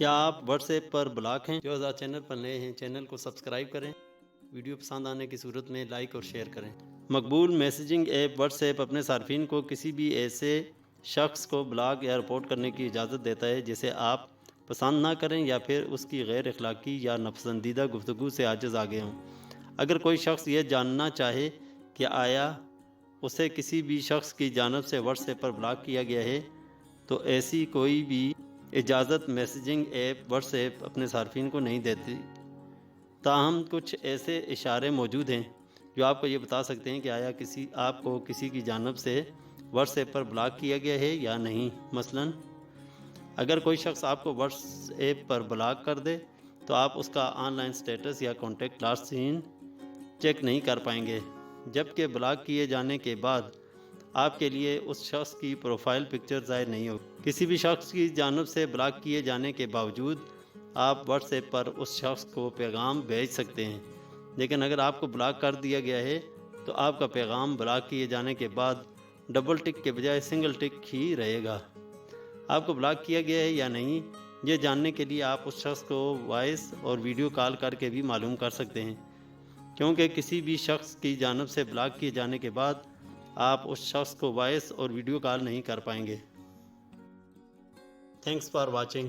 کیا آپ what's app پر block ہیں؟ جو حضرات چینل پر نئے ہیں چینل کو سبسکرائب کریں، ویڈیو پسند آنے کی صورت میں لائک اور شیئر کریں۔ مقبول میسیجنگ ایپ واٹس ایپ اپنے صارفین کو کسی بھی ایسے شخص کو بلاک یا رپورٹ کرنے کی اجازت دیتا ہے جسے آپ پسند نہ کریں یا پھر اس کی غیر اخلاقی یا ناپسندیدہ گفتگو سے عاجز آ گئے ہوں۔ اگر کوئی شخص یہ جاننا چاہے کہ آیا اسے کسی بھی شخص کی جانب سے واٹس ایپ پر بلاک کیا گیا ہے تو ایسی کوئی بھی اجازت میسیجنگ ایپ واٹس ایپ اپنے صارفین کو نہیں دیتی، تاہم کچھ ایسے اشارے موجود ہیں جو آپ کو یہ بتا سکتے ہیں کہ آیا آپ کو کسی کی جانب سے واٹس ایپ پر بلاک کیا گیا ہے یا نہیں۔ مثلاً اگر کوئی شخص آپ کو واٹس ایپ پر بلاک کر دے تو آپ اس کا آن لائن سٹیٹس یا کانٹیکٹ لاسٹ سین چیک نہیں کر پائیں گے، جبکہ بلاک کیے جانے کے بعد آپ کے لیے اس شخص کی پروفائل پکچر ظاہر نہیں ہوگی۔ کسی بھی شخص کی جانب سے بلاک کیے جانے کے باوجود آپ واٹس ایپ پر اس شخص کو پیغام بھیج سکتے ہیں، لیکن اگر آپ کو بلاک کر دیا گیا ہے تو آپ کا پیغام بلاک کیے جانے کے بعد ڈبل ٹک کے بجائے سنگل ٹک ہی رہے گا۔ آپ کو بلاک کیا گیا ہے یا نہیں یہ جاننے کے لیے آپ اس شخص کو وائس اور ویڈیو کال کر کے بھی معلوم کر سکتے ہیں، کیونکہ کسی بھی شخص کی جانب سے بلاک کیے جانے کے بعد آپ اس شخص کو وائس اور ویڈیو کال نہیں کر پائیں گے۔ Thanks for watching.